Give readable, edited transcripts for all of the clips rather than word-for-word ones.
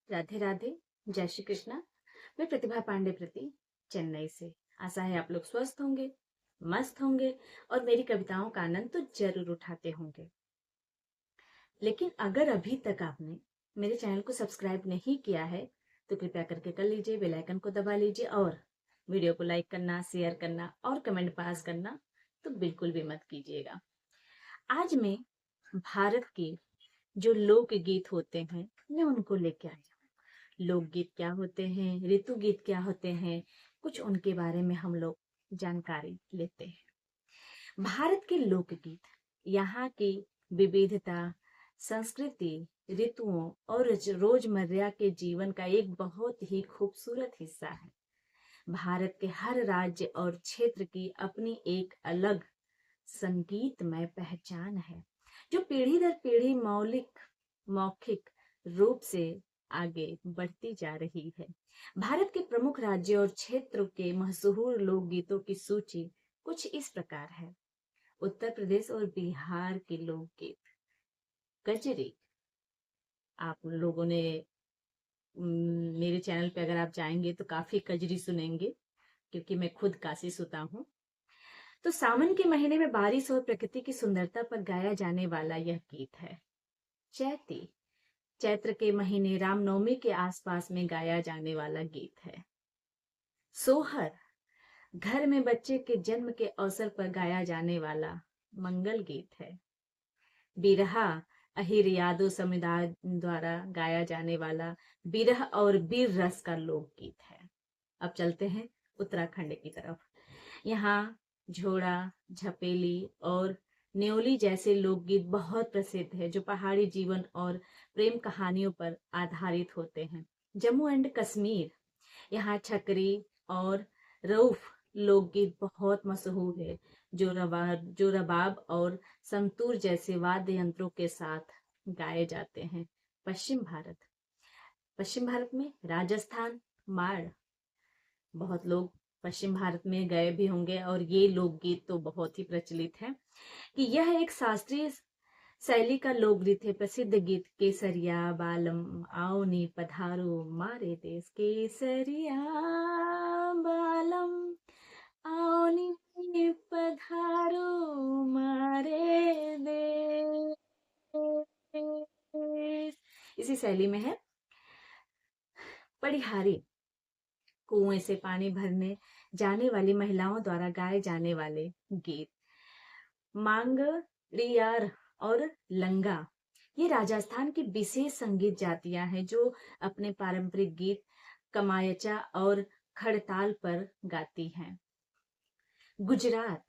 राधे राधे। जय श्री कृष्णा। मैं प्रतिभा पांडे प्रति, चेन्नई से। आशा है आप लोग स्वस्थ होंगे, मस्त होंगे और मेरी कविताओं का आनंद तो जरूर उठाते होंगे। लेकिन अगर अभी तक आपने मेरे चैनल को सब्सक्राइब नहीं किया है तो कृपया करके कर लीजिए, बेल आइकन को दबा लीजिए और वीडियो को लाइक करना, शेयर करना और कमेंट पास करना तो बिल्कुल भी मत कीजिएगा। आज मैं भारत के जो लोकगीत होते हैं मैं उनको लेके आई हूँ। लोकगीत क्या होते हैं, ऋतु गीत क्या होते हैं, कुछ उनके बारे में हम लोग जानकारी लेते हैं। भारत के लोकगीत यहाँ की विविधता, संस्कृति, ऋतुओं और रोजमर्रा के जीवन का एक बहुत ही खूबसूरत हिस्सा है। भारत के हर राज्य और क्षेत्र की अपनी एक अलग संगीतमय पहचान है जो पीढ़ी दर पीढ़ी मौखिक रूप से आगे बढ़ती जा रही है। भारत के प्रमुख राज्यों और क्षेत्रों के मशहूर लोकगीतों की सूची कुछ इस प्रकार है। उत्तर प्रदेश और बिहार के लोकगीत। कजरी। आप लोगों ने मेरे चैनल पे अगर आप जाएंगे तो काफी कजरी सुनेंगे क्योंकि मैं खुद काशी सुता हूँ। तो सावन के महीने में बारिश और प्रकृति की सुंदरता पर गाया जाने वाला यह गीत है। चैती। चैत्र के महीने रामनवमी के आसपास में गाया जाने वाला गीत है। सोहर। घर में बच्चे के जन्म के अवसर पर गाया जाने वाला मंगल गीत है। बिरहा। अहिर यादव समुदाय द्वारा गाया जाने वाला बिरह और बीर रस का लोकगीत है। अब चलते हैं उत्तराखंड की तरफ। यहाँ झोड़ा, झपेली और न्योली जैसे लोकगीत बहुत प्रसिद्ध है जो पहाड़ी जीवन और प्रेम कहानियों पर आधारित होते हैं। जम्मू एंड कश्मीर। यहाँ छकरी और रऊफ लोकगीत बहुत मशहूर है जो रबाब और संतूर जैसे वाद्य यंत्रों के साथ गाए जाते हैं। पश्चिम भारत। पश्चिम भारत में राजस्थान माड़। बहुत लोग पश्चिम भारत में गए भी होंगे और ये लोकगीत तो बहुत ही प्रचलित है कि यह एक शास्त्रीय शैली का लोकगीत है। प्रसिद्ध गीत केसरिया बालम आओ नी पधारो मारे देश। केसरिया बालम आओ नी पधारो मारे देश। इसी शैली में है। पड़िहारी। कुएं से पानी भरने जाने वाली महिलाओं द्वारा गाए जाने वाले गीत। मांगड़ियार और लंगा। ये राजस्थान की विशेष संगीत जातियां हैं जो अपने पारंपरिक गीत कमायचा और खड़ताल पर गाती हैं। गुजरात।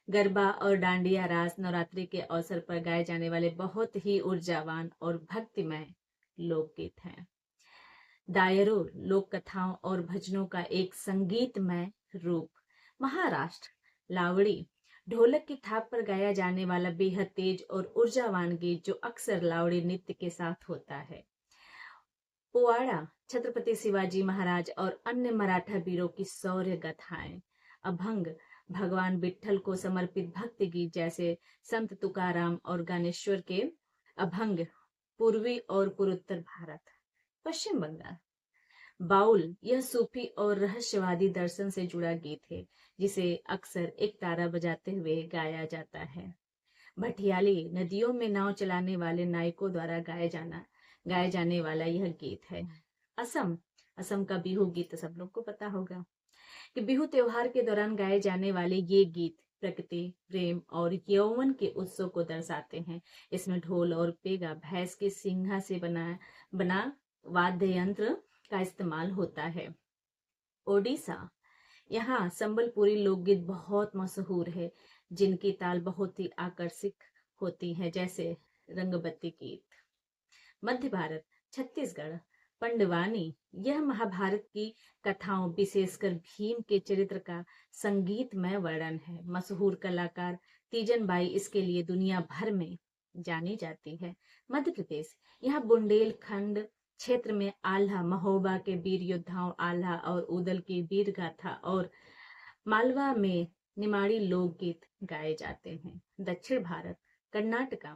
गरबा और डांडिया रास नवरात्रि के अवसर पर गाए जाने वाले बहुत ही ऊर्जावान और भक्तिमय लोकगीत हैं। दायरो लोक कथाओं और भजनों का एक संगीतमय रूप। महाराष्ट्र। लावड़ी। ढोलक की थाप पर गाया जाने वाला बेहद तेज और ऊर्जावान गीत जो अक्सर लावड़ी नृत्य के साथ होता है। पोवाड़ा। छत्रपति शिवाजी महाराज और अन्य मराठा वीरों की शौर्य गाथाएं। अभंग। भगवान विट्ठल को समर्पित भक्ति गीत जैसे संत तुकाराम और ज्ञानेश्वर के अभंग। पूर्वी और पूर्वोत्तर भारत। पश्चिम बंगाल। बाउल। यह सूफी और रहस्यवादी दर्शन से जुड़ा गीत है जिसे अक्सर एक तारा बजाते हुए गाया जाता है। भटियाली। नदियों में नाव चलाने वाले नायकों द्वारा गाए जाने वाला यह गीत है। असम। असम का बिहू गीत सब लोग को पता होगा कि बिहू त्योहार के दौरान गाए जाने वाले ये गीत प्रकृति, प्रेम और यौवन के उत्सव को दर्शाते हैं। इसमें ढोल और पेगा, भैंस के सिंघा से बना वाद्य यंत्र का इस्तेमाल होता है। ओडिशा। यहाँ संबलपुरी लोकगीत बहुत मशहूर है जिनकी ताल बहुत ही आकर्षक होती है जैसे रंगबत्ती गीत। मध्य भारत। छत्तीसगढ़। पंडवानी। यह महाभारत की कथाओं विशेषकर भीम के चरित्र का संगीतमय वर्णन है। मशहूर कलाकार तीजन बाई इसके लिए दुनिया भर में जानी जाती है। मध्य प्रदेश। यहाँ बुंदेलखंड क्षेत्र में आल्हा महोबा के वीर योद्धाओं आल्हा और उदल की वीर गाथा और मालवा में निमाड़ी लोकगीत गाए जाते हैं। दक्षिण भारत। कर्नाटका।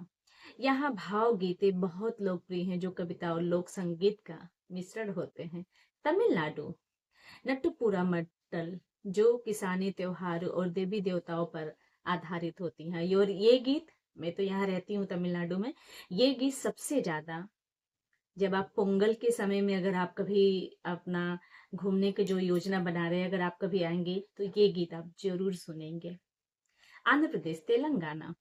यहाँ भाव गीते बहुत लोकप्रिय हैं जो कविता और लोक संगीत का मिश्रण होते हैं। तमिलनाडु, नट्टुपुरा मट्टल जो किसानी त्योहार और देवी देवताओं पर आधारित होती हैं। और ये गीत, मैं तो यहाँ रहती हूँ तमिलनाडु में, ये गीत सबसे ज्यादा जब आप पोंगल के समय में, अगर आप कभी अपना घूमने की जो योजना बना रहे हैं, अगर आप कभी आएंगे तो ये गीत आप जरूर सुनेंगे। आंध्र प्रदेश, तेलंगाना,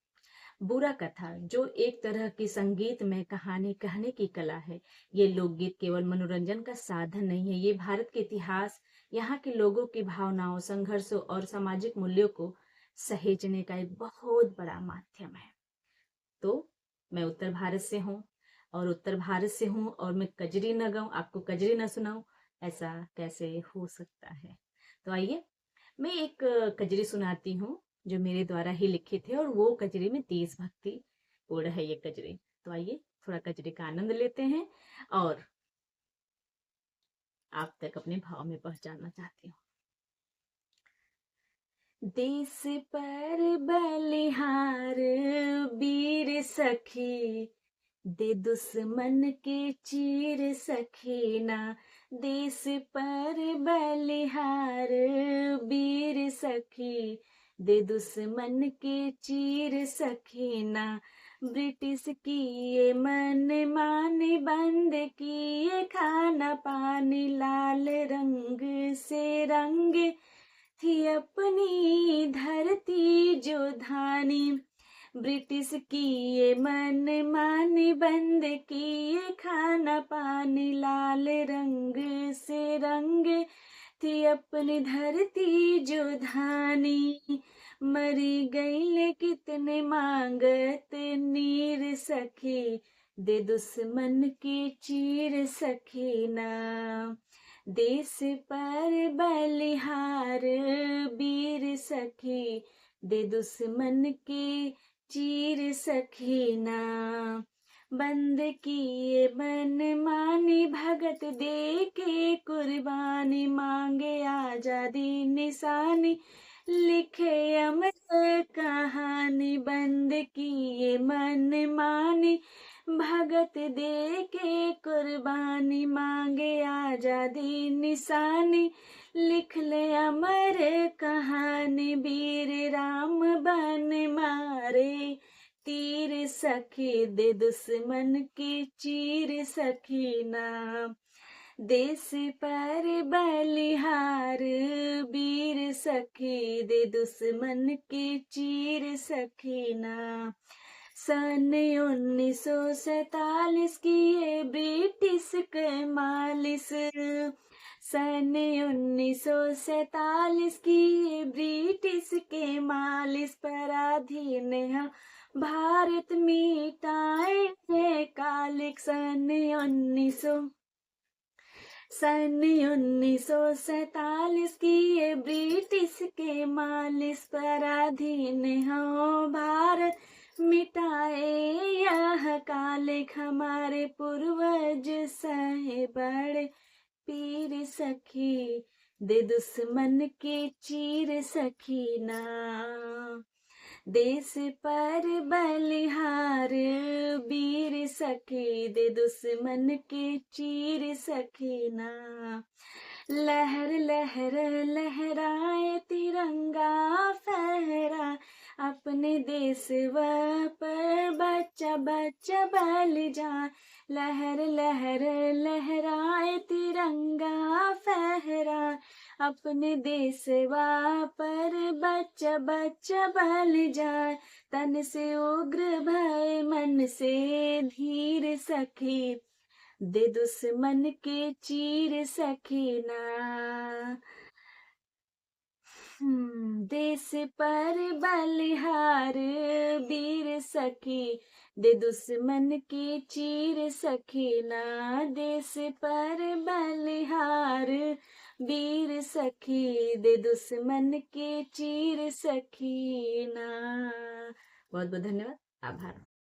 बुरा कथा जो एक तरह की संगीत में कहानी कहने की कला है। ये लोकगीत केवल मनोरंजन का साधन नहीं है, ये भारत के इतिहास, यहाँ के लोगों की भावनाओं, संघर्षों और सामाजिक मूल्यों को सहेजने का एक बहुत बड़ा माध्यम है। तो मैं उत्तर भारत से हूँ, और उत्तर भारत से हूँ और मैं कजरी न गाऊं, आपको कजरी न सुनाऊं, ऐसा कैसे हो सकता है। तो आइए मैं एक कजरी सुनाती हूँ जो मेरे द्वारा ही लिखित है, और वो कजरी में देशभक्ति पूर्ण है ये कजरी। तो आइए थोड़ा कजरी का आनंद लेते हैं और आप तक अपने भाव में पहुंचाना चाहती हूँ। देश पर बलिहार वीर सखी, दे दुश्मन के चीर सखीना। देश पर बलिहार वीर सखी, दे दुश्मन के चीर सखीना। ब्रिटिश की ये मन माने बंद किए खाना पानी, लाल रंग से रंग थी अपनी धरती जो धानी। ब्रिटिश की ये मन मानी बंद किए खाना पानी, लाल रंग से रंग थी अपनी धरती जो धानी। मरी गई कितने मांगत नीर सखी, दे दुश्मन की चीर सखीना। देश पर बलिहार वीर सखी, दे दुश्मन की चीर सखीना। बंद किए मन मानी भगत दे के कुर्बानी, मांगे आजादी निशानी लिखे अमर कहानी। बंद किए मन मानी भगत दे के कुर्बानी, मांगे आजादी निशानी लिख ले अमर कहानी। वीर राम बन मारे तीर सखी, दे दुश्मन की चीर सखीना। देश पर बलिहार वीर सखी, दे दुश्मन की चीर सखीना। सन 1947 की ये ब्रिटिश के मालिश, सन 1947 की ये ब्रिटिश के मालिश, पराधीन है भारत मिटाए है कालिक। सन 1947 की ये ब्रिटिश के मालिश, पराधीन हो भारत मिटाए यह कालिक। हमारे पूर्वज सहे बड़े पीर सखी, दे दुश्मन के चीर सखीना। देश पर बलिहार वीर सखी, दे दुश्मन के चीर सखीना। लहर लहर लहराए तिरंगा फहरा, अपने देश पर बच्चा बच्चा बल जा। लहर लहर लहराए तिरंगा फहरा, अपने देश पर बच्चा बच्चा बल जाए। तन से उग्र भय मन से धीर सखी, दे दुश्मन के चीर सखीना। देश पर बलिहार वीर सखी, दे दुश्मन की चीर सखीना। देश पर बलिहार वीर सखी, दे दुश्मन की चीर सखीना। बहुत बहुत धन्यवाद, आभार।